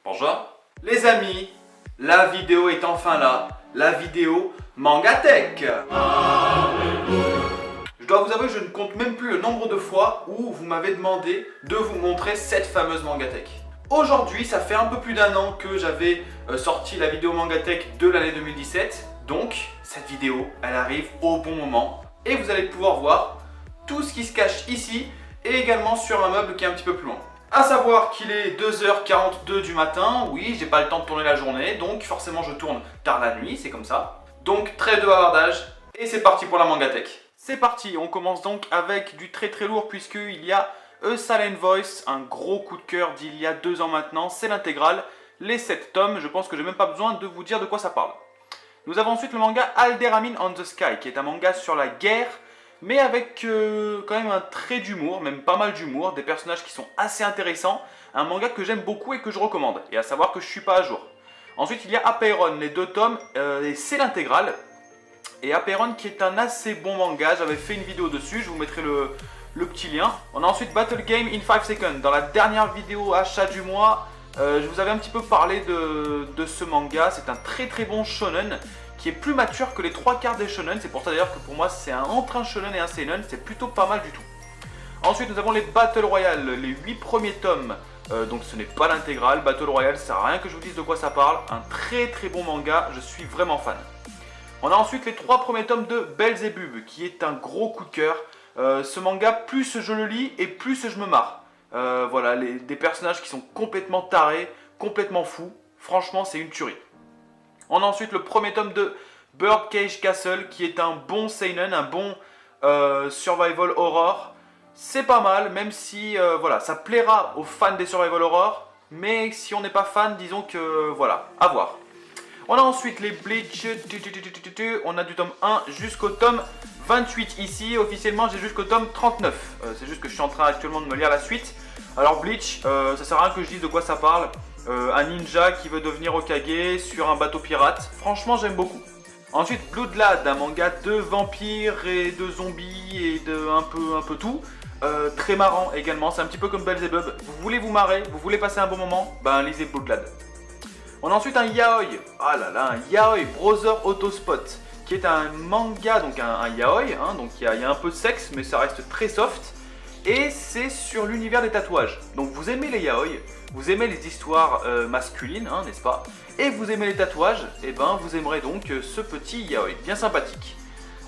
Bonjour. Les amis, la vidéo est enfin là. La vidéo Mangatech. Je dois vous avouer que je ne compte même plus le nombre de fois où vous m'avez demandé de vous montrer cette fameuse Mangatech. Aujourd'hui, ça fait un peu plus d'un an que j'avais sorti la vidéo Mangatech de l'année 2017. Donc, cette vidéo, elle arrive au bon moment. Et vous allez pouvoir voir tout ce qui se cache ici et également sur un meuble qui est un petit peu plus loin. A savoir qu'il est 2h42 du matin, oui, j'ai pas le temps de tourner la journée, donc forcément je tourne tard la nuit, c'est comme ça. Donc trêve de bavardage, et c'est parti pour la Mangatech. C'est parti, on commence donc avec du très lourd puisqu'il y a A Silent Voice, un gros coup de cœur d'il y a 2 ans maintenant, c'est l'intégrale, les 7 tomes, je pense que j'ai même pas besoin de vous dire de quoi ça parle. Nous avons ensuite le manga Alderamin on the Sky, qui est un manga sur la guerre, mais avec quand même un trait d'humour, même pas mal d'humour, des personnages qui sont assez intéressants, un manga que j'aime beaucoup et que je recommande, et à savoir que je suis pas à jour. Ensuite il y a Apeiron, les 2 tomes, et c'est l'intégrale, et Apeiron qui est un assez bon manga, j'avais fait une vidéo dessus, je vous mettrai le petit lien. On a ensuite Battle Game in 5 Seconds, dans la dernière vidéo achat du mois, je vous avais un petit peu parlé de ce manga, c'est un très bon shonen, qui est plus mature que les 3/4 des shonen, c'est pour ça d'ailleurs que pour moi c'est entre un shonen et un seinen, c'est plutôt pas mal du tout. Ensuite nous avons les Battle Royale, les 8 premiers tomes, donc ce n'est pas l'intégrale, Battle Royale, ça sert à rien que je vous dise de quoi ça parle, un très bon manga, je suis vraiment fan. On a ensuite les 3 premiers tomes de Belzebub, qui est un gros coup de cœur, ce manga plus je le lis et plus je me marre. Voilà, des personnages qui sont complètement tarés, complètement fous, franchement c'est une tuerie. On a ensuite le premier tome de Birdcage Castle qui est un bon seinen, un bon survival horror. C'est pas mal, même si voilà, ça plaira aux fans des survival horror, mais si on n'est pas fan, disons que voilà, à voir. On a ensuite les Bleach, on a du tome 1 jusqu'au tome 28 ici, officiellement j'ai jusqu'au tome 39. C'est juste que je suis en train actuellement de me lire la suite. Alors Bleach, ça sert à rien que je dise de quoi ça parle. Un ninja qui veut devenir Hokage sur un bateau pirate. Franchement, j'aime beaucoup. Ensuite, Bloodlad, un manga de vampires et de zombies et de un peu tout. Très marrant également, c'est un petit peu comme Belzebub. Vous voulez vous marrer, vous voulez passer un bon moment, ben lisez Bloodlad. On a ensuite un yaoi. Ah là là, un yaoi, Brother Autospot, qui est un manga, donc un yaoi, hein, donc il y a un peu de sexe, mais ça reste très soft. Et c'est sur l'univers des tatouages. Donc vous aimez les yaoi, vous aimez les histoires masculines, hein, n'est-ce pas? Et vous aimez les tatouages, et ben vous aimerez donc ce petit yaoi, bien sympathique.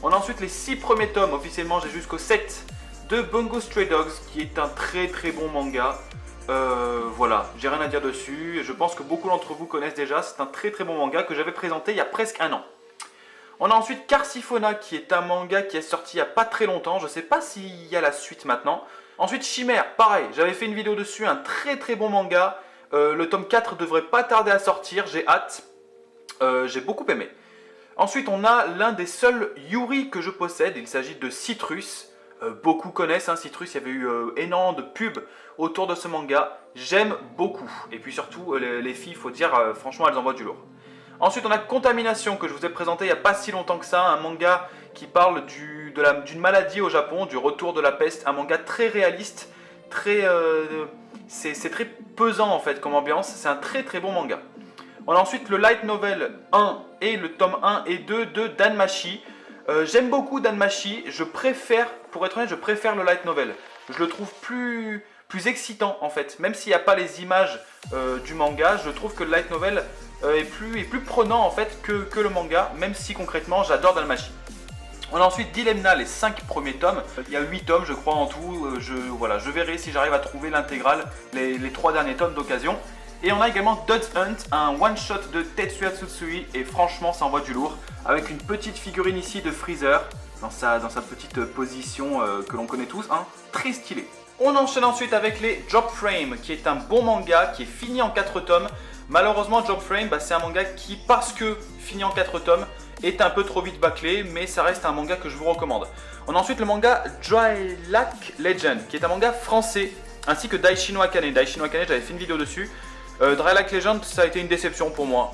On a ensuite les 6 premiers tomes, officiellement j'ai jusqu'au 7, de Bungo Stray Dogs, qui est un très bon manga. Voilà, j'ai rien à dire dessus, je pense que beaucoup d'entre vous connaissent déjà, c'est un très bon manga que j'avais présenté il y a presque un an. On a ensuite Carsifona, qui est un manga qui est sorti il n'y a pas très longtemps, je ne sais pas s'il y a la suite maintenant. Ensuite Chimère, pareil, j'avais fait une vidéo dessus, un très bon manga. Le tome 4 devrait pas tarder à sortir, j'ai hâte. J'ai beaucoup aimé. Ensuite on a l'un des seuls Yuri que je possède, il s'agit de Citrus. Beaucoup connaissent hein, Citrus, il y avait eu énormément de pubs autour de ce manga. J'aime beaucoup. Et puis surtout les filles, il faut dire, franchement elles envoient du lourd. Ensuite on a Contamination que je vous ai présenté il n'y a pas si longtemps que ça, un manga qui parle d'une maladie au Japon, du retour de la peste, un manga très réaliste, c'est très pesant en fait comme ambiance, c'est un très bon manga. On a ensuite le light novel 1 et le tome 1 et 2 de Danmachi. J'aime beaucoup Danmachi, pour être honnête, je préfère le light novel. Je le trouve plus excitant en fait, même s'il n'y a pas les images du manga, je trouve que le light novel est plus prenant en fait que le manga, même si concrètement j'adore Danmachi. On a ensuite Dilemna, les 5 premiers tomes, il y a 8 tomes je crois en tout, voilà, je verrai si j'arrive à trouver l'intégrale, les 3 derniers tomes d'occasion. Et on a également Dod's Hunt, un one-shot de Tetsuya Tsutsui, et franchement ça envoie du lourd, avec une petite figurine ici de Freezer, dans sa petite position que l'on connaît tous, hein, très stylé. On enchaîne ensuite avec les Drop Frame, qui est un bon manga, qui est fini en 4 tomes. Malheureusement Drop Frame, c'est un manga qui, parce que fini en 4 tomes, est un peu trop vite bâclé, mais ça reste un manga que je vous recommande. On a ensuite le manga Dry Lack Legend, qui est un manga français, ainsi que Daishin no Akane. Daishin no Akane, j'avais fait une vidéo dessus. Dry Lack Legend, ça a été une déception pour moi.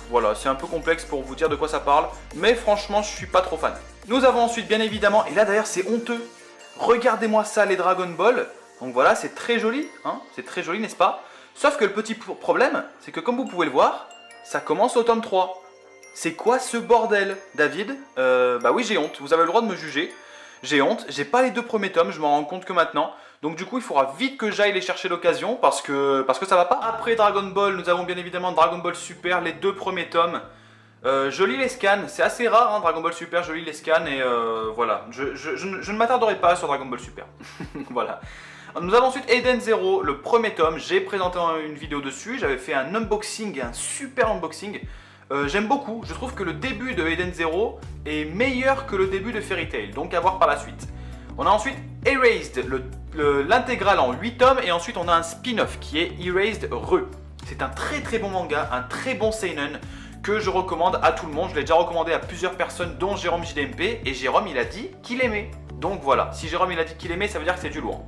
Voilà, c'est un peu complexe pour vous dire de quoi ça parle, mais franchement, je suis pas trop fan. Nous avons ensuite, bien évidemment, et là d'ailleurs c'est honteux, regardez-moi ça, les Dragon Ball. Donc voilà, c'est très joli, hein, c'est très joli, n'est-ce pas? Sauf que le petit problème, c'est que comme vous pouvez le voir, ça commence au tome 3. C'est quoi ce bordel, David? Bah oui, j'ai honte, vous avez le droit de me juger. J'ai honte, j'ai pas les 2 premiers tomes, je m'en rends compte que maintenant. Donc du coup, il faudra vite que j'aille les chercher l'occasion parce que ça va pas. Après Dragon Ball, nous avons bien évidemment Dragon Ball Super, les 2 premiers tomes. Je lis les scans, c'est assez rare, hein, Dragon Ball Super, je lis les scans et voilà. Je ne m'attarderai pas sur Dragon Ball Super. Voilà. Nous avons ensuite Eden Zero, le premier tome. J'ai présenté une vidéo dessus, j'avais fait un unboxing, un super unboxing. J'aime beaucoup, je trouve que le début de Eden Zero est meilleur que le début de Fairy Tail, donc à voir par la suite. On a ensuite Erased, l'intégrale en 8 tomes, et ensuite on a un spin-off qui est Erased Re. C'est un très bon manga, un très bon seinen que je recommande à tout le monde. Je l'ai déjà recommandé à plusieurs personnes dont Jérôme JDMP, et Jérôme il a dit qu'il aimait. Donc voilà, si Jérôme il a dit qu'il aimait, ça veut dire que c'est du lourd.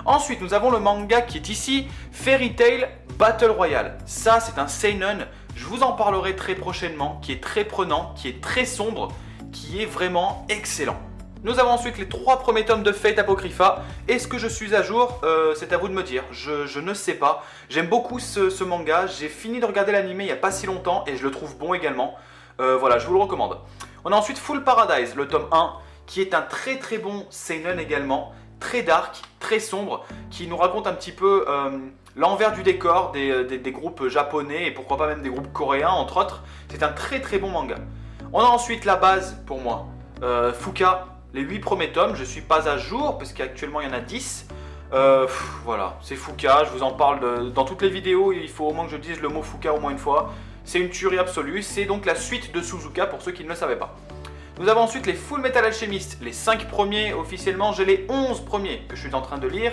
Ensuite, nous avons le manga qui est ici, Fairy Tail Battle Royale. Ça, c'est un seinen, je vous en parlerai très prochainement, qui est très prenant, qui est très sombre, qui est vraiment excellent. Nous avons ensuite les 3 premiers tomes de Fate Apocrypha. Est-ce que je suis à jour? C'est à vous de me dire, je ne sais pas. J'aime beaucoup ce manga, j'ai fini de regarder l'anime il n'y a pas si longtemps et je le trouve bon également. Voilà, je vous le recommande. On a ensuite Full Paradise, le tome 1, qui est un très bon seinen également. Très dark, très sombre, qui nous raconte un petit peu l'envers du décor des groupes japonais et pourquoi pas même des groupes coréens entre autres. C'est un très bon manga. On a ensuite la base pour moi, Fuka, les 8 premiers tomes, je suis pas à jour parce qu'actuellement il y en a 10. Voilà, c'est Fuka, je vous en parle dans toutes les vidéos, il faut au moins que je dise le mot Fuka au moins une fois. C'est une tuerie absolue, c'est donc la suite de Suzuka pour ceux qui ne le savaient pas. Nous avons ensuite les Full Metal Alchemist, les 5 premiers officiellement, j'ai les 11 premiers que je suis en train de lire.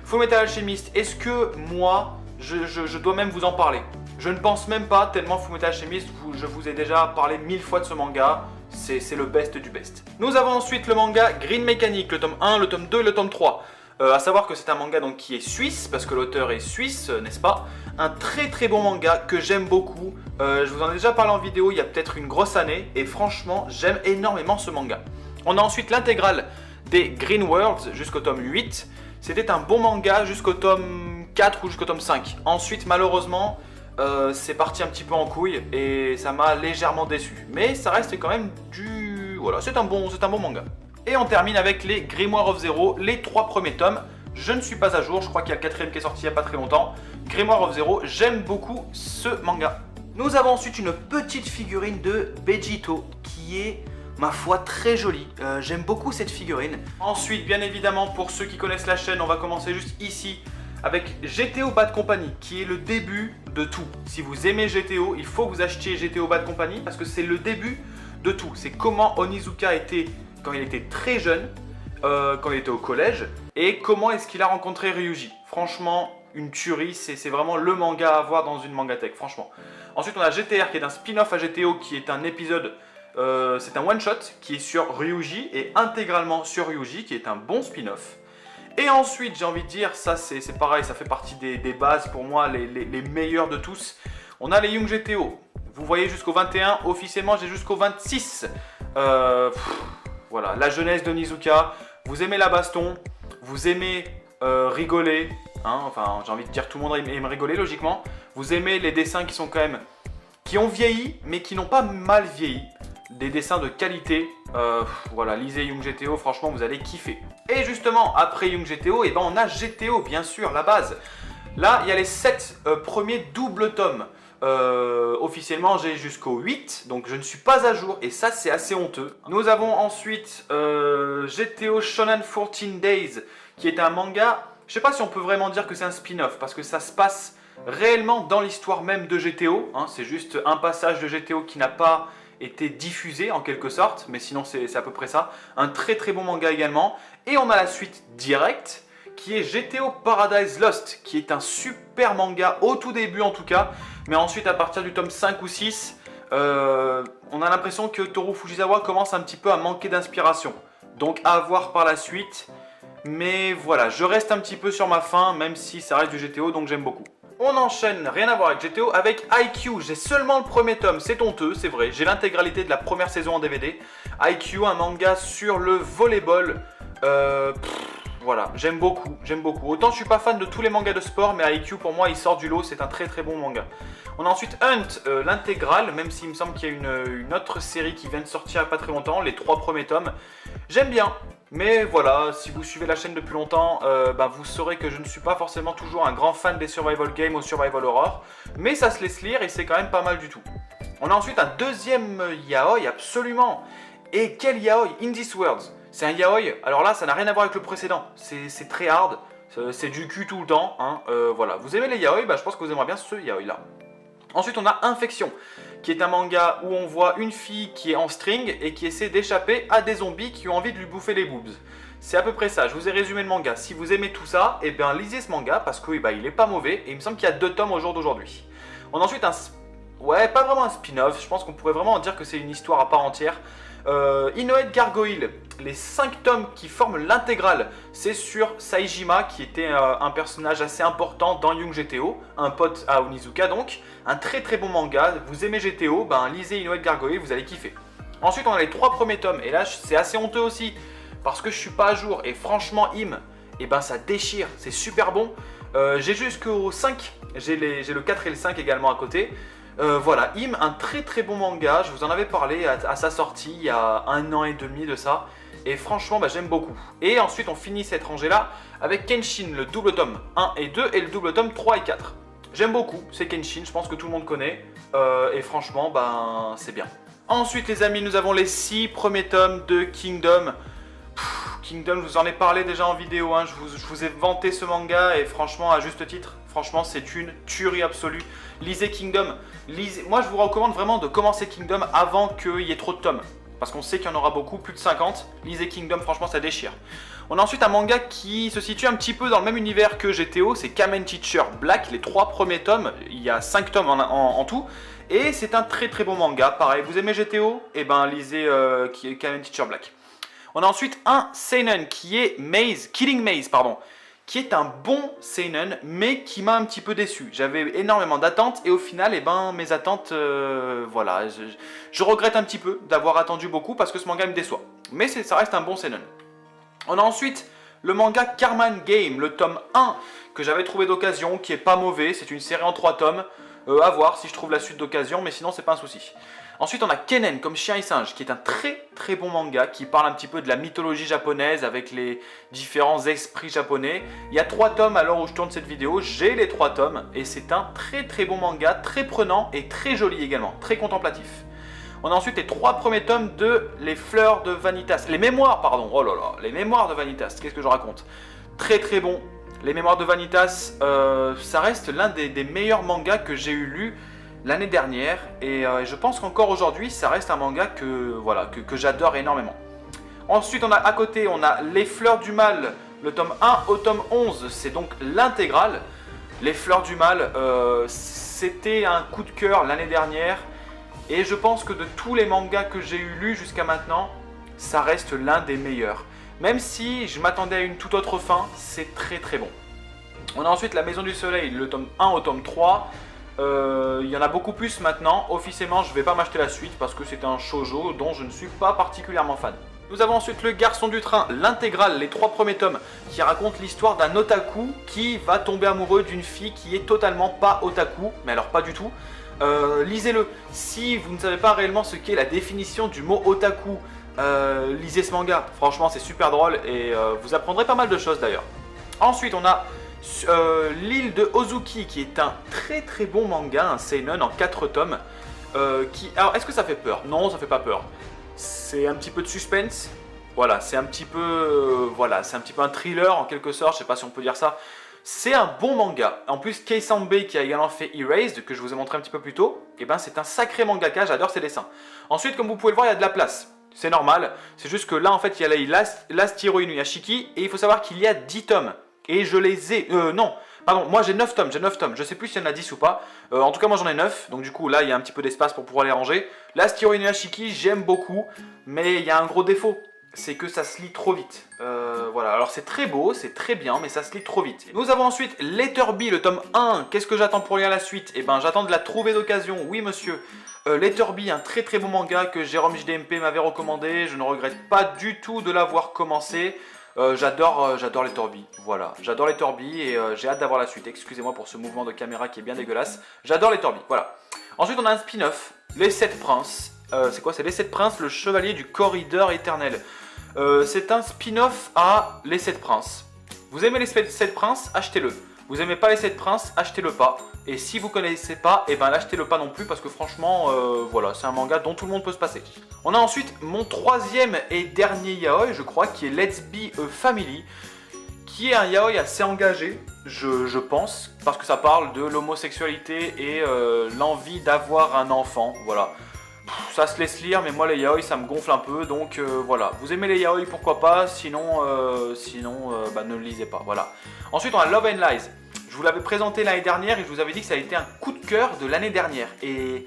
Full Metal Alchemist, est-ce que moi, je dois même vous en parler? Je ne pense même pas, tellement Full Metal Alchemist, je vous ai déjà parlé 1000 fois de ce manga, c'est le best du best. Nous avons ensuite le manga Green Mechanic, le tome 1, le tome 2 et le tome 3. À savoir que c'est un manga donc, qui est suisse, parce que l'auteur est suisse, n'est-ce pas? Un très bon manga que j'aime beaucoup. Je vous en ai déjà parlé en vidéo il y a peut-être une grosse année, et franchement, j'aime énormément ce manga. On a ensuite l'intégrale des Green Worlds jusqu'au tome 8. C'était un bon manga jusqu'au tome 4 ou jusqu'au tome 5. Ensuite, malheureusement, c'est parti un petit peu en couille, et ça m'a légèrement déçu. Mais ça reste quand même du... Voilà, c'est un bon manga. Et on termine avec les Grimoire of Zero, les 3 premiers tomes. Je ne suis pas à jour, je crois qu'il y a le 4ème qui est sorti il n'y a pas très longtemps. Grimoire of Zero, j'aime beaucoup ce manga. Nous avons ensuite une petite figurine de Vegito qui est, ma foi, très jolie. J'aime beaucoup cette figurine. Ensuite, bien évidemment, pour ceux qui connaissent la chaîne, on va commencer juste ici avec GTO Bad Company, qui est le début de tout. Si vous aimez GTO, il faut que vous achetiez GTO Bad Company parce que c'est le début de tout. C'est comment Onizuka était quand il était très jeune, quand il était au collège, et comment est-ce qu'il a rencontré Ryuji. Franchement, une tuerie, c'est vraiment le manga à voir dans une mangatech, franchement. Ensuite, on a GTR qui est un spin-off à GTO, qui est un épisode, c'est un one-shot qui est sur Ryuji et intégralement sur Ryuji, qui est un bon spin-off. Et ensuite, j'ai envie de dire, ça c'est pareil, ça fait partie des bases pour moi, les meilleurs de tous. On a les Young GTO. Vous voyez jusqu'au 21, officiellement j'ai jusqu'au 26. Voilà, la jeunesse de Onizuka. Vous aimez la baston, vous aimez rigoler, hein, enfin j'ai envie de dire tout le monde aime rigoler logiquement. Vous aimez les dessins qui sont quand même, qui ont vieilli, mais qui n'ont pas mal vieilli. Des dessins de qualité, voilà, lisez Young GTO, franchement vous allez kiffer. Et justement, après Young GTO, et ben on a GTO, bien sûr, la base. Là, il y a les 7 premiers doubles tomes. Officiellement, j'ai jusqu'au 8, donc je ne suis pas à jour, et ça, c'est assez honteux. Nous avons ensuite GTO Shonen 14 Days, qui est un manga, je sais pas si on peut vraiment dire que c'est un spin-off, parce que ça se passe réellement dans l'histoire même de GTO, hein, c'est juste un passage de GTO qui n'a pas été diffusé en quelque sorte, mais sinon c'est à peu près ça. Un très bon manga également. Et on a la suite directe qui est GTO Paradise Lost, qui est un super manga au tout début en tout cas, mais ensuite à partir du tome 5 ou 6, on a l'impression que Toru Fujisawa commence un petit peu à manquer d'inspiration. Donc à voir par la suite, mais voilà, je reste un petit peu sur ma faim, même si ça reste du GTO, donc j'aime beaucoup. On enchaîne, rien à voir avec GTO, avec IQ. J'ai seulement le premier tome, c'est honteux, c'est vrai. J'ai l'intégralité de la première saison en DVD. IQ, un manga sur le volleyball. voilà, j'aime beaucoup, j'aime beaucoup. Autant je suis pas fan de tous les mangas de sport, mais IQ pour moi il sort du lot, c'est un très très bon manga. On a ensuite Hunt, l'intégrale, même s'il me semble qu'il y a une autre série qui vient de sortir il n'y a pas très longtemps, les 3 premiers tomes. J'aime bien, mais voilà, si vous suivez la chaîne depuis longtemps, vous saurez que je ne suis pas forcément toujours un grand fan des survival games ou survival horror, mais ça se laisse lire et c'est quand même pas mal du tout. On a ensuite un deuxième yaoi, absolument. Et quel yaoi? In This World. C'est un yaoi, alors là ça n'a rien à voir avec le précédent, c'est très hard, c'est du cul tout le temps, hein. Voilà. Vous aimez les yaoi, je pense que vous aimerez bien ce yaoi là. Ensuite on a Infection, qui est un manga où on voit une fille qui est en string et qui essaie d'échapper à des zombies qui ont envie de lui bouffer les boobs. C'est à peu près ça, je vous ai résumé le manga. Si vous aimez tout ça, et bien lisez ce manga parce que il est pas mauvais et il me semble qu'il y a 2 tomes au jour d'aujourd'hui. On a ensuite un... Ouais, pas vraiment un spin-off, je pense qu'on pourrait vraiment dire que c'est une histoire à part entière. Inoue Gargoyle, les 5 tomes qui forment l'intégrale, c'est sur Saejima qui était un personnage assez important dans Young GTO, un pote à Onizuka donc, un très très bon manga. Vous aimez GTO, lisez Inoue Gargoyle, vous allez kiffer. Ensuite on a les 3 premiers tomes, et là c'est assez honteux aussi, parce que je suis pas à jour, et franchement ça déchire, c'est super bon. J'ai jusqu'au 5, j'ai le 4 et le 5 également à côté. Voilà, un très très bon manga, je vous en avais parlé à sa sortie il y a 1 an et demi de ça. Et franchement j'aime beaucoup. Et ensuite on finit cette rangée là avec Kenshin, le double tome 1 et 2 et le double tome 3 et 4. J'aime beaucoup, c'est Kenshin, je pense que tout le monde connaît. Et franchement c'est bien. Ensuite les amis, nous avons les 6 premiers tomes de Kingdom. Kingdom, je vous en ai parlé déjà en vidéo, hein. Je vous ai vanté ce manga et franchement à juste titre, franchement c'est une tuerie absolue. Lisez Kingdom, moi je vous recommande vraiment de commencer Kingdom avant qu'il y ait trop de tomes. Parce qu'on sait qu'il y en aura beaucoup, plus de 50. Lisez Kingdom, franchement ça déchire. On a ensuite un manga qui se situe un petit peu dans le même univers que GTO, c'est Kamen Teacher Black, les 3 premiers tomes, il y a 5 tomes en tout. Et c'est un très très bon manga, pareil, vous aimez GTO? Et lisez Kamen Teacher Black. On a ensuite un seinen qui est Killing Maze, qui est un bon seinen, mais qui m'a un petit peu déçu. J'avais énormément d'attentes et au final, mes attentes, voilà, je regrette un petit peu d'avoir attendu beaucoup parce que ce manga me déçoit. Mais ça reste un bon seinen. On a ensuite le manga Carman Game, le tome 1 que j'avais trouvé d'occasion, qui est pas mauvais. C'est une série en 3 tomes. À voir si je trouve la suite d'occasion, mais sinon c'est pas un souci. Ensuite on a Kennen comme chien et singe, qui est un très très bon manga, qui parle un petit peu de la mythologie japonaise avec les différents esprits japonais. Il y a 3 tomes à l'heure où je tourne cette vidéo, j'ai les 3 tomes, et c'est un très très bon manga, très prenant et très joli également, très contemplatif. On a ensuite les 3 premiers tomes de Les Fleurs de Vanitas, les mémoires pardon, oh là là, les mémoires de Vanitas, qu'est-ce que je raconte? Très très bon. Les Mémoires de Vanitas, ça reste l'un des meilleurs mangas que j'ai eu lu l'année dernière. Et je pense qu'encore aujourd'hui, ça reste un manga que j'adore énormément. Ensuite, à côté, on a Les Fleurs du Mal, le tome 1 au tome 11. C'est donc l'intégrale. Les Fleurs du Mal, c'était un coup de cœur l'année dernière. Et je pense que de tous les mangas que j'ai eu lus jusqu'à maintenant, ça reste l'un des meilleurs. Même si je m'attendais à une toute autre fin, c'est très très bon. On a ensuite La Maison du Soleil, le tome 1 au tome 3. Il y en a beaucoup plus maintenant. Officiellement, je ne vais pas m'acheter la suite parce que c'est un shoujo dont je ne suis pas particulièrement fan. Nous avons ensuite Le Garçon du Train, l'intégrale, les 3 premiers tomes, qui raconte l'histoire d'un otaku qui va tomber amoureux d'une fille qui est totalement pas otaku, mais alors pas du tout. Lisez-le. Si vous ne savez pas réellement ce qu'est la définition du mot otaku, lisez ce manga, franchement c'est super drôle et vous apprendrez pas mal de choses d'ailleurs. Ensuite on a L'île de Ozuki qui est un très très bon manga, un seinen en 4 tomes. Alors est-ce que ça fait peur? Non, ça fait pas peur. C'est un petit peu de suspense, voilà, c'est un petit peu un thriller en quelque sorte, je sais pas si on peut dire ça. C'est un bon manga. En plus, Kei Sanbei qui a également fait Erased, que je vous ai montré un petit peu plus tôt, c'est un sacré mangaka, j'adore ses dessins. Ensuite, comme vous pouvez le voir, il y a de la place. C'est normal, c'est juste que là en fait il y a Last Hero Inuyashiki et il faut savoir qu'il y a 10 tomes. Et je les ai... non, pardon, moi j'ai 9 tomes, je sais plus s'il y en a 10 ou pas. En tout cas moi j'en ai 9, donc du coup là il y a un petit peu d'espace pour pouvoir les ranger. Last Hero Inuyashiki j'aime beaucoup, mais il y a un gros défaut, c'est que ça se lit trop vite. Voilà, alors c'est très beau, c'est très bien, mais ça se lit trop vite. Nous avons ensuite Letterby, le tome 1. Qu'est-ce que j'attends pour lire la suite? J'attends de la trouver d'occasion, oui monsieur. Letterby, un très très bon manga que Jérôme JDMP m'avait recommandé. Je ne regrette pas du tout de l'avoir commencé. J'adore les Torbi, voilà, j'adore les Torbi et j'ai hâte d'avoir la suite. Excusez-moi pour ce mouvement de caméra qui est bien dégueulasse. J'adore les Torbi, voilà. Ensuite on a un spin-off, les 7 princes. C'est quoi? C'est les 7 princes, le chevalier du corridor éternel. C'est un spin-off à les 7 princes. Vous aimez les 7 princes, achetez-le. Vous aimez pas les 7 princes, achetez-le pas. Et si vous connaissez pas, et ben l'achetez-le pas non plus parce que franchement, voilà, c'est un manga dont tout le monde peut se passer. On a ensuite mon troisième et dernier yaoi, je crois, qui est Let's Be a Family, qui est un yaoi assez engagé, je pense, parce que ça parle de l'homosexualité et l'envie d'avoir un enfant, voilà. Ça se laisse lire, mais moi les yaoi ça me gonfle un peu, donc voilà. Vous aimez les yaoi, pourquoi pas, sinon, bah, ne le lisez pas, voilà. Ensuite on a Love and Lies. Je vous l'avais présenté l'année dernière et je vous avais dit que ça a été un coup de cœur de l'année dernière. Et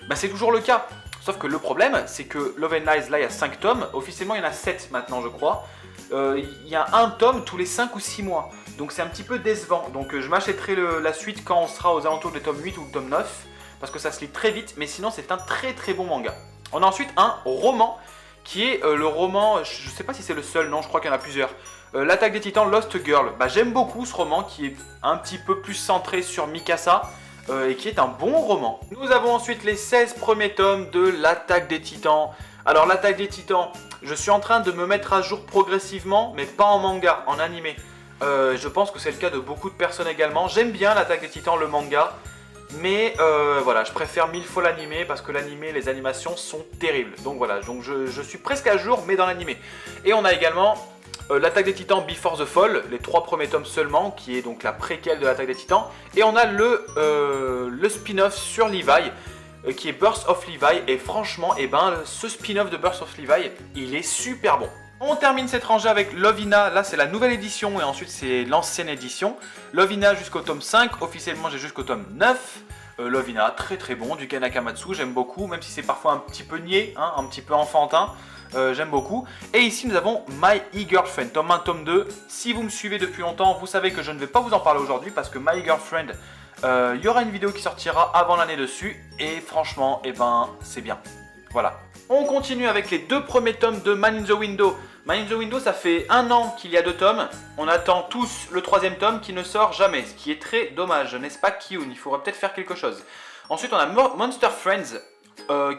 bah, c'est toujours le cas. Sauf que le problème, c'est que Love and Lies, là il y a 5 tomes. Officiellement il y en a 7 maintenant je crois. Il y a un tome tous les 5 ou 6 mois. Donc c'est un petit peu décevant. Donc je m'achèterai la suite quand on sera aux alentours des tomes 8 ou tome 9. Parce que ça se lit très vite. Mais sinon c'est un très très bon manga. On a ensuite un roman qui est le roman, je sais pas si c'est le seul, non je crois qu'il y en a plusieurs. L'attaque des titans Lost Girl. Bah, j'aime beaucoup ce roman qui est un petit peu plus centré sur Mikasa et qui est un bon roman. Nous avons ensuite les 16 premiers tomes de l'attaque des titans. Alors l'attaque des titans, je suis en train de me mettre à jour progressivement, mais pas en manga, en animé. Je pense que c'est le cas de beaucoup de personnes également. J'aime bien l'attaque des titans, le manga. Mais voilà, je préfère 1000 fois l'animé parce que l'animé, les animations sont terribles. Donc voilà, donc je suis presque à jour mais dans l'animé. Et on a également l'attaque des titans Before the Fall, les 3 premiers tomes seulement, qui est donc la préquelle de l'attaque des titans. Et on a le spin-off sur Levi, qui est Birth of Levi. Et franchement, ce spin-off de Birth of Levi, il est super bon. On termine cette rangée avec Lovina, là c'est la nouvelle édition et ensuite c'est l'ancienne édition. Lovina jusqu'au tome 5, officiellement j'ai jusqu'au tome 9. Lovina, très très bon, du Ken Akamatsu, j'aime beaucoup, même si c'est parfois un petit peu niais, hein, un petit peu enfantin, j'aime beaucoup. Et ici nous avons My E-Girlfriend, tome 1, tome 2. Si vous me suivez depuis longtemps, vous savez que je ne vais pas vous en parler aujourd'hui parce que My E-Girlfriend, il y aura une vidéo qui sortira avant l'année dessus et franchement, c'est bien. Voilà. On continue avec les 2 premiers tomes de Man in the Window. Man in the Window, ça fait 1 an qu'il y a 2 tomes. On attend tous le 3e tome qui ne sort jamais, ce qui est très dommage, n'est-ce pas Kyun? Il faudrait peut-être faire quelque chose. Ensuite, on a Monster Friends,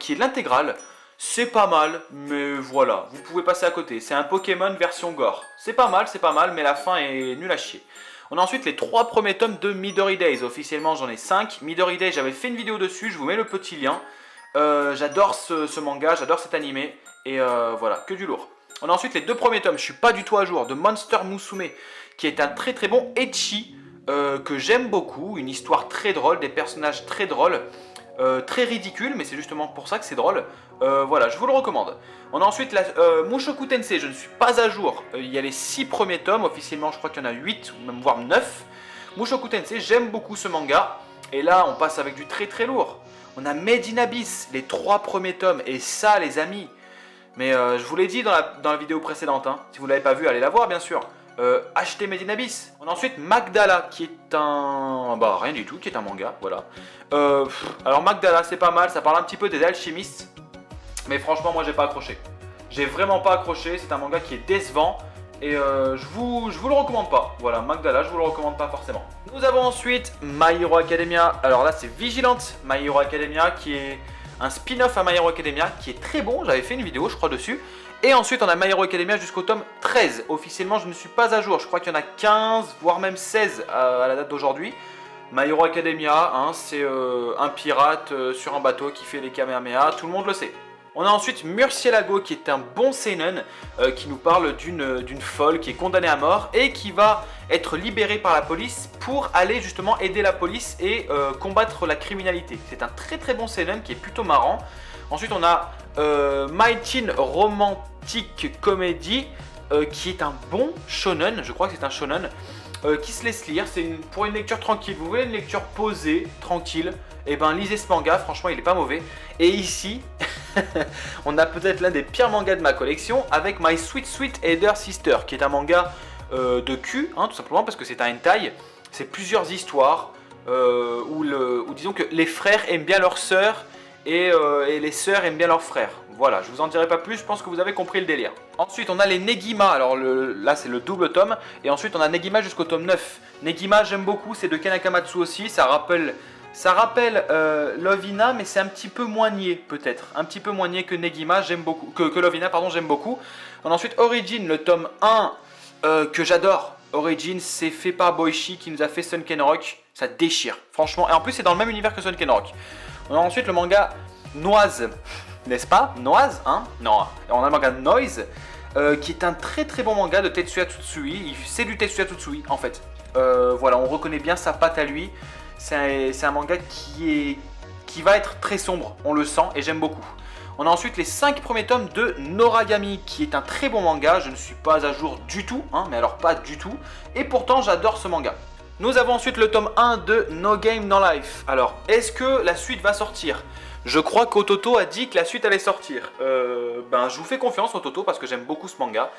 qui est l'intégrale. C'est pas mal, mais voilà, vous pouvez passer à côté. C'est un Pokémon version gore. C'est pas mal, mais la fin est nulle à chier. On a ensuite les 3 premiers tomes de Midori Days. Officiellement, j'en ai 5. Midori Days, j'avais fait une vidéo dessus, je vous mets le petit lien. J'adore ce manga, j'adore cet animé, et voilà, que du lourd. On a ensuite les 2 premiers tomes, je suis pas du tout à jour, de Monster Musume, qui est un très très bon ecchi, que j'aime beaucoup, une histoire très drôle, des personnages très drôles, très ridicules, mais c'est justement pour ça que c'est drôle. Voilà, je vous le recommande. On a ensuite Mushoku Tensei, je ne suis pas à jour, il y a les 6 premiers tomes, officiellement je crois qu'il y en a 8, ou même voire 9. Mushoku Tensei, j'aime beaucoup ce manga, et là on passe avec du très très lourd. On a Made in Abyss, les 3 premiers tomes, et ça les amis, mais je vous l'ai dit dans la vidéo précédente, hein. Si vous ne l'avez pas vu, allez la voir bien sûr. Achetez Made in Abyss. On a ensuite Magdala, qui est un... bah rien du tout, qui est un manga, voilà. Alors Magdala, c'est pas mal, ça parle un petit peu des alchimistes, mais franchement moi j'ai pas accroché. J'ai vraiment pas accroché, c'est un manga qui est décevant. Et je vous le recommande pas. Voilà, Magdala, je vous le recommande pas forcément. Nous avons ensuite My Hero Academia. Alors là, c'est Vigilante My Hero Academia, qui est un spin-off à My Hero Academia, qui est très bon. J'avais fait une vidéo, je crois, dessus. Et ensuite, on a My Hero Academia jusqu'au tome 13. Officiellement, je ne suis pas à jour. Je crois qu'il y en a 15, voire même 16 à la date d'aujourd'hui. My Hero Academia, hein, c'est un pirate sur un bateau qui fait les Kamehameha. Tout le monde le sait. On a ensuite Murcielago, qui est un bon seinen qui nous parle d'une folle qui est condamnée à mort et qui va être libérée par la police pour aller justement aider la police et combattre la criminalité. C'est un très très bon seinen qui est plutôt marrant. Ensuite on a My Teen Romantic Comedy qui est un bon shonen, je crois que c'est un shonen qui se laisse lire. C'est pour une lecture tranquille. Vous voulez une lecture posée, tranquille, et ben lisez ce manga, franchement il est pas mauvais. Et ici on a peut-être l'un des pires mangas de ma collection avec My Sweet Sweet Elder Sister, qui est un manga de cul, hein, tout simplement parce que c'est un hentai. C'est plusieurs histoires où disons que les frères aiment bien leurs sœurs et les sœurs aiment bien leurs frères. Voilà, je vous en dirai pas plus, je pense que vous avez compris le délire. Ensuite, on a les Negima, alors là c'est le double tome, et ensuite on a Negima jusqu'au tome 9. Negima, j'aime beaucoup, c'est de Ken Akamatsu aussi, ça rappelle Lovina, mais c'est un petit peu moins niais peut-être, un petit peu moins niais que Negima, j'aime beaucoup, que Lovina, pardon, j'aime beaucoup. On a ensuite Origin, le tome 1, que j'adore. Origin, c'est fait par Boichi qui nous a fait Sunken Rock, ça déchire, franchement, et en plus c'est dans le même univers que Sunken Rock. On a ensuite le manga Noise, n'est-ce pas? Noise, hein? Non, on a le manga Noise, qui est un très très bon manga de Tetsuya Tsutsui, c'est du Tetsuya Tsutsui en fait. Voilà, on reconnaît bien sa patte à lui. C'est un manga qui va être très sombre, on le sent et j'aime beaucoup. On a ensuite les 5 premiers tomes de Noragami, qui est un très bon manga. Je ne suis pas à jour du tout, hein, mais alors pas du tout. Et pourtant j'adore ce manga. Nous avons ensuite le tome 1 de No Game No Life. Alors, est-ce que la suite va sortir? Je crois qu'Ototo a dit que la suite allait sortir. Je vous fais confiance Ototo parce que j'aime beaucoup ce manga.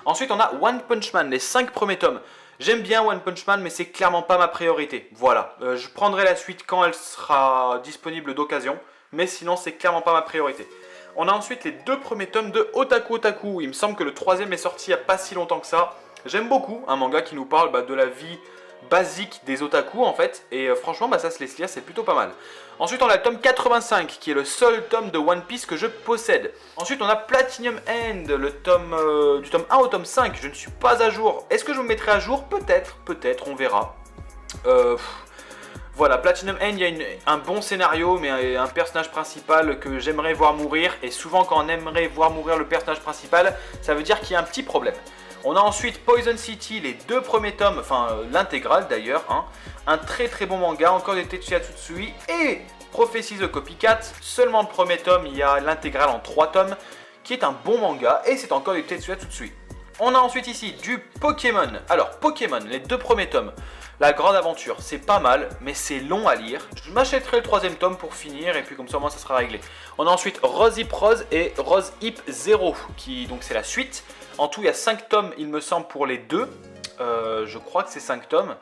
Ensuite on a One Punch Man, les 5 premiers tomes. J'aime bien One Punch Man, mais c'est clairement pas ma priorité. Voilà, je prendrai la suite quand elle sera disponible d'occasion, mais sinon c'est clairement pas ma priorité. On a ensuite les 2 premiers tomes de Otaku Otaku. Il me semble que le 3e est sorti il n'y a pas si longtemps que ça. J'aime beaucoup, un manga qui nous parle de la vie basique des otaku en fait, et franchement ça se laisse lire, c'est plutôt pas mal. Ensuite on a le tome 85 qui est le seul tome de One Piece que je possède. Ensuite on a Platinum End, le tome du tome 1 au tome 5, je ne suis pas à jour. Est-ce que je me mettrai à jour? Peut-être, on verra. Voilà, Platinum End, il y a un bon scénario, mais un personnage principal que j'aimerais voir mourir, et souvent quand on aimerait voir mourir le personnage principal, ça veut dire qu'il y a un petit problème. On a ensuite Poison City, les 2 premiers tomes, enfin l'intégrale d'ailleurs, hein. Un très très bon manga, encore des Tetsuya Tsutsui, et Prophecy the Copycat, seulement le premier tome, il y a l'intégrale en 3 tomes, qui est un bon manga, et c'est encore du Tetsuya Tsutsui. On a ensuite ici du Pokémon. Alors Pokémon, les 2 premiers tomes, la grande aventure, c'est pas mal, mais c'est long à lire. Je m'achèterai le 3e tome pour finir, et puis comme ça moi ça sera réglé. On a ensuite Rose Hip Rose et Rose Hip Zero, qui donc c'est la suite. En tout, il y a 5 tomes, il me semble, pour les 2. Je crois que c'est 5 tomes.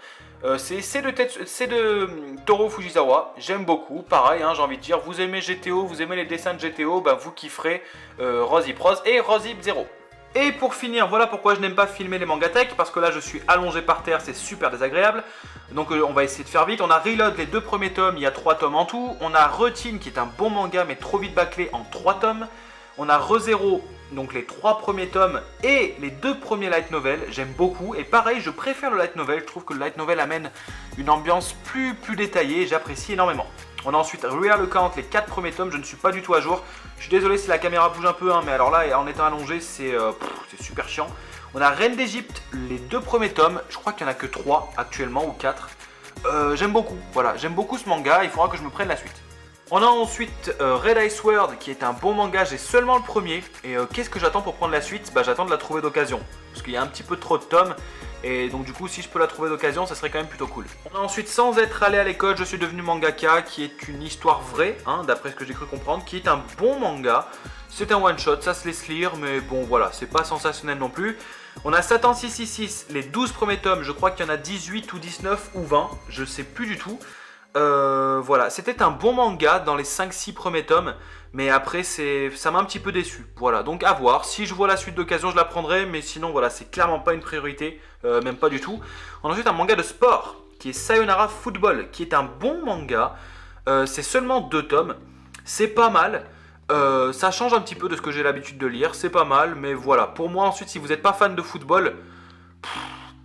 C'est de Toru Fujisawa. J'aime beaucoup. Pareil, hein, j'ai envie de dire, vous aimez GTO, vous aimez les dessins de GTO, vous kifferez Rose Hip Rose et Rose Hip Zero. Et pour finir, voilà pourquoi je n'aime pas filmer les mangatech, parce que là je suis allongé par terre, c'est super désagréable. Donc on va essayer de faire vite. On a Reload, les 2 premiers tomes, il y a 3 tomes en tout. On a Routine, qui est un bon manga, mais trop vite bâclé, en 3 tomes. On a ReZero, donc les 3 premiers tomes et les 2 premiers light novels, j'aime beaucoup. Et pareil, je préfère le light novel, je trouve que le light novel amène une ambiance plus détaillée, j'apprécie énormément. On a ensuite Real Account, les 4 premiers tomes, je ne suis pas du tout à jour. Je suis désolé si la caméra bouge un peu, hein, mais alors là, en étant allongé, c'est super chiant. On a Reine d'Égypte, les 2 premiers tomes, je crois qu'il n'y en a que 3 actuellement, ou 4. J'aime beaucoup, voilà, j'aime beaucoup ce manga, il faudra que je me prenne la suite. On a ensuite Red Ice World, qui est un bon manga, j'ai seulement le premier. Et qu'est-ce que j'attends pour prendre la suite? J'attends de la trouver d'occasion, parce qu'il y a un petit peu trop de tomes. Et donc du coup, si je peux la trouver d'occasion, ça serait quand même plutôt cool. On a ensuite Sans être allé à l'école, je suis devenu mangaka, qui est une histoire vraie, hein, d'après ce que j'ai cru comprendre, qui est un bon manga. C'est un one-shot, ça se laisse lire, mais bon voilà, c'est pas sensationnel non plus. On a Satan 666, les 12 premiers tomes, je crois qu'il y en a 18 ou 19 ou 20, je sais plus du tout. Voilà, c'était un bon manga dans les 5-6 premiers tomes, mais après ça m'a un petit peu déçu. Voilà, donc à voir, si je vois la suite d'occasion je la prendrai, mais sinon voilà, c'est clairement pas une priorité, même pas du tout. On a ensuite un manga de sport, qui est Sayonara Football, qui est un bon manga, c'est seulement 2 tomes, c'est pas mal. Ça change un petit peu de ce que j'ai l'habitude de lire, c'est pas mal, mais voilà, pour moi ensuite si vous n'êtes pas fan de football,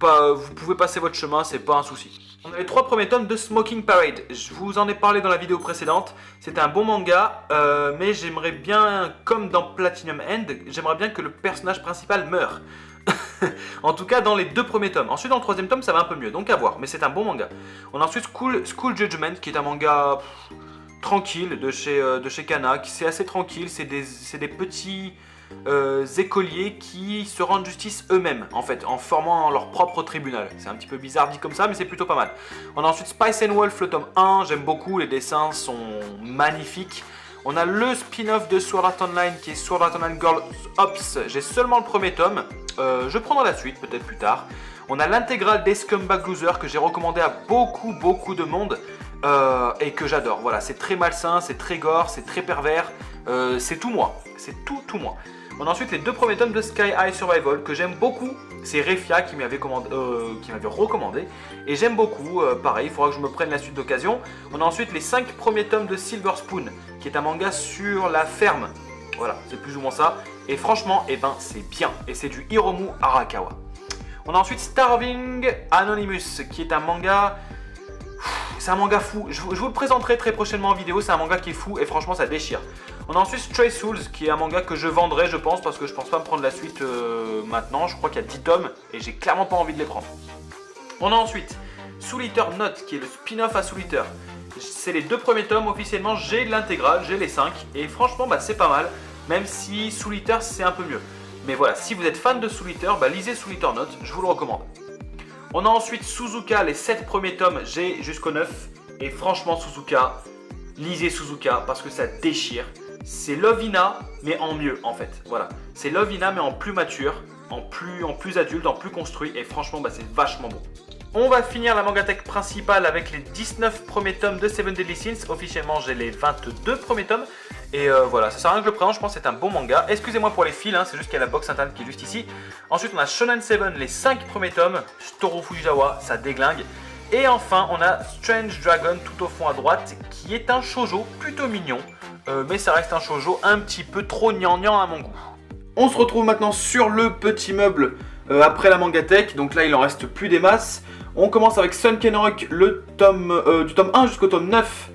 vous pouvez passer votre chemin, c'est pas un souci. On a les 3 premiers tomes de Smoking Parade, je vous en ai parlé dans la vidéo précédente, c'était un bon manga, mais j'aimerais bien, comme dans Platinum End, j'aimerais bien que le personnage principal meure. En tout cas dans les 2 premiers tomes. Ensuite dans le 3e tome ça va un peu mieux, donc à voir, mais c'est un bon manga. On a ensuite School Judgment, qui est un manga tranquille de chez Kana, c'est assez tranquille, c'est des petits écoliers qui se rendent justice eux-mêmes en fait, en formant leur propre tribunal. C'est un petit peu bizarre dit comme ça, mais c'est plutôt pas mal. On a ensuite Spice and Wolf, le tome 1, j'aime beaucoup, les dessins sont magnifiques. On a le spin-off de Sword Art Online qui est Sword Art Online Girl Ops, j'ai seulement le premier tome, je prendrai la suite peut-être plus tard. On a l'intégrale des Scumbag Losers que j'ai recommandé à beaucoup de monde et que j'adore. Voilà, c'est très malsain, c'est très gore, c'est très pervers. c'est tout moi. C'est tout moi. On a ensuite les 2 premiers tomes de Sky High Survival que j'aime beaucoup. C'est Refia qui m'avait recommandé. Et j'aime beaucoup. Pareil, il faudra que je me prenne la suite d'occasion. On a ensuite les 5 premiers tomes de Silver Spoon, qui est un manga sur la ferme. Voilà, c'est plus ou moins ça. Et franchement, eh ben, c'est bien. Et c'est du Hiromu Arakawa. On a ensuite Starving Anonymous, qui est un manga... C'est un manga fou. Je vous le présenterai très prochainement en vidéo. C'est un manga qui est fou et franchement, ça déchire. On a ensuite Stray Souls, qui est un manga que je vendrai, je pense, parce que je pense pas me prendre la suite maintenant. Je crois qu'il y a 10 tomes et j'ai clairement pas envie de les prendre. On a ensuite Soul Eater Note, qui est le spin-off à Soul Eater. C'est les 2 premiers tomes. Officiellement, j'ai l'intégrale, j'ai les 5. Et franchement, bah, c'est pas mal. Même si Soul Eater, c'est un peu mieux. Mais voilà, si vous êtes fan de Soul Eater, bah, lisez Soul Eater Note, je vous le recommande. On a ensuite Suzuka, les 7 premiers tomes, j'ai jusqu'au 9. Et franchement, Suzuka, lisez Suzuka parce que ça déchire. C'est Lovina, mais en mieux en fait. Voilà, c'est Lovina, mais en plus mature, en plus adulte, en plus construit. Et franchement, bah, c'est vachement bon. On va finir la mangatech principale avec les 19 premiers tomes de Seven Deadly Sins. Officiellement, j'ai les 22 premiers tomes. Et voilà, ça sert à rien que je le présente, je pense que c'est un bon manga. Excusez-moi pour les fils, hein, c'est juste qu'il y a la box internet qui est juste ici. Ensuite, on a Shonen 7, les 5 premiers tomes. Toru Fujisawa, ça déglingue. Et enfin, on a Strange Dragon tout au fond à droite, qui est un shoujo plutôt mignon. Mais ça reste un shoujo un petit peu trop gnangnan à mon goût. On se retrouve maintenant sur le petit meuble après la mangatech. Donc là, il en reste plus des masses. On commence avec Sunken Rock, le tome, du tome 1 jusqu'au tome 9.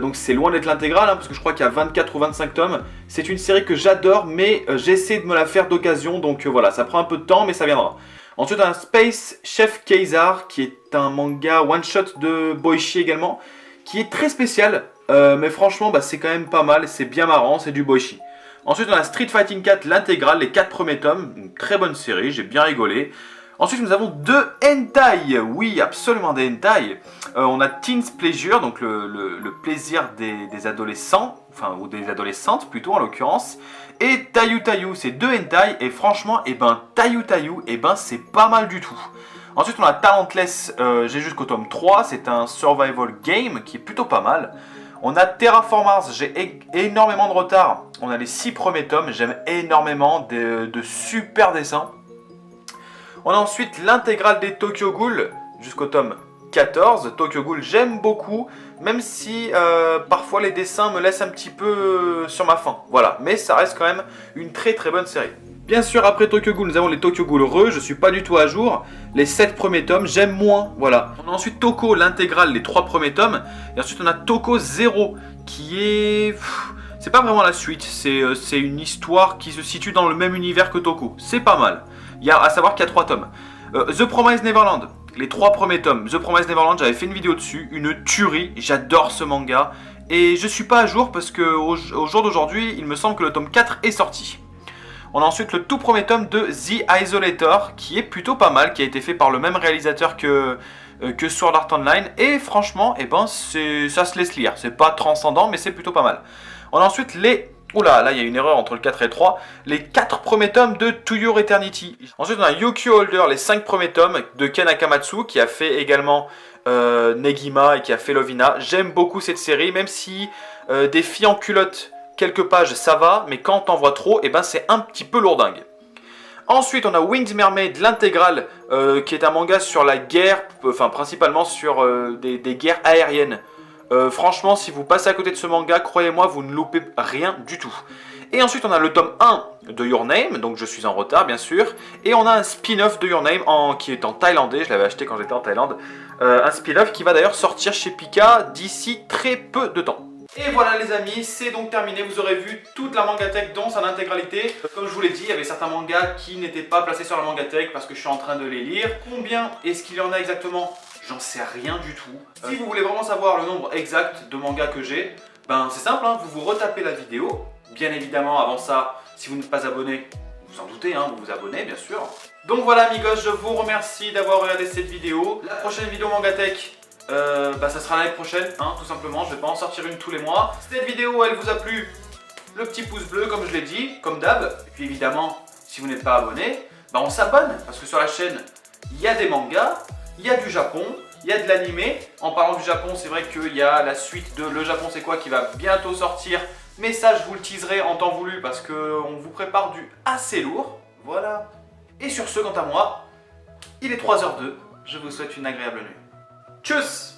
Donc c'est loin d'être l'intégrale, hein, parce que je crois qu'il y a 24 ou 25 tomes. C'est une série que j'adore, mais j'essaie de me la faire d'occasion. Donc voilà, ça prend un peu de temps, mais ça viendra. Ensuite, on a Space Chef Keizar, qui est un manga one-shot de Boichi également, qui est très spécial. Mais franchement, bah, c'est quand même pas mal, c'est bien marrant, c'est du Boichi. Ensuite, on a Street Fighting 4, l'intégrale, les 4 premiers tomes. Une très bonne série, j'ai bien rigolé. Ensuite, nous avons 2 hentai. Oui, absolument des hentai. On a Teen's Pleasure, donc le plaisir des adolescents, enfin, ou des adolescentes plutôt en l'occurrence. Et Tayu Tayu, c'est 2 hentai. Et franchement, eh ben, Tayu Tayu, eh ben, c'est pas mal du tout. Ensuite, on a Talentless, j'ai jusqu'au tome 3. C'est un survival game qui est plutôt pas mal. On a Terraform Mars, j'ai énormément de retard. On a les 6 premiers tomes, j'aime énormément de super dessins. On a ensuite l'intégrale des Tokyo Ghoul jusqu'au tome 14. Tokyo Ghoul, j'aime beaucoup, même si parfois les dessins me laissent un petit peu sur ma faim. Voilà, mais ça reste quand même une très très bonne série. Bien sûr, après Tokyo Ghoul, nous avons les Tokyo Ghoul Re, je suis pas du tout à jour. Les 7 premiers tomes, j'aime moins, voilà. On a ensuite Toko, l'intégrale, les 3 premiers tomes. Et ensuite, on a Toko 0, qui est... C'est pas vraiment la suite, c'est une histoire qui se situe dans le même univers que Toko. C'est pas mal. Il y a à savoir qu'il y a 3 tomes. The Promised Neverland, les 3 premiers tomes. The Promised Neverland, j'avais fait une vidéo dessus, une tuerie, j'adore ce manga. Et je suis pas à jour parce qu'au jour d'aujourd'hui, il me semble que le tome 4 est sorti. On a ensuite le tout premier tome de The Isolator, qui est plutôt pas mal, qui a été fait par le même réalisateur que Sword Art Online. Et franchement, eh ben, ça se laisse lire. C'est pas transcendant, mais c'est plutôt pas mal. On a ensuite les... Oula, là il y a une erreur entre le 4 et le 3. Les 4 premiers tomes de To Your Eternity. Ensuite on a Yukio Holder, les 5 premiers tomes de Ken Akamatsu, qui a fait également Negima et qui a fait Lovina. J'aime beaucoup cette série, même si des filles en culotte, quelques pages ça va, mais quand t'en vois trop, eh ben, c'est un petit peu lourdingue. Ensuite on a Winged Mermaid, l'intégrale, qui est un manga sur la guerre, enfin principalement sur des guerres aériennes. Franchement, si vous passez à côté de ce manga, croyez-moi, vous ne loupez rien du tout. Et ensuite, on a le tome 1 de Your Name, donc je suis en retard, bien sûr. Et on a un spin-off de Your Name qui est en thaïlandais, je l'avais acheté quand j'étais en Thaïlande. Un spin-off qui va d'ailleurs sortir chez Pika d'ici très peu de temps. Et voilà les amis, c'est donc terminé, vous aurez vu toute la mangatech dans son intégralité. Comme je vous l'ai dit, il y avait certains mangas qui n'étaient pas placés sur la mangatech parce que je suis en train de les lire. Combien est-ce qu'il y en a exactement ? J'en sais rien du tout. Si vous voulez vraiment savoir le nombre exact de mangas que j'ai, ben c'est simple, hein, vous vous retapez la vidéo. Bien évidemment, avant ça, si vous n'êtes pas abonné, vous en doutez, hein, vous vous abonnez bien sûr. Donc voilà amigos, je vous remercie d'avoir regardé cette vidéo. La prochaine vidéo mangatech, ça sera l'année prochaine, hein, tout simplement. Je vais pas en sortir une tous les mois. Si cette vidéo elle vous a plu, le petit pouce bleu comme je l'ai dit, comme d'hab. Et puis évidemment, si vous n'êtes pas abonné, ben on s'abonne parce que sur la chaîne, il y a des mangas. Il y a du Japon, il y a de l'animé. En parlant du Japon, c'est vrai qu'il y a la suite de Le Japon c'est quoi qui va bientôt sortir Mais ça, je vous le teaserai en temps voulu parce qu'on vous prépare du assez lourd. Voilà. Et sur ce, quant à moi, il est 3h02. Je vous souhaite une agréable nuit. Tchuss!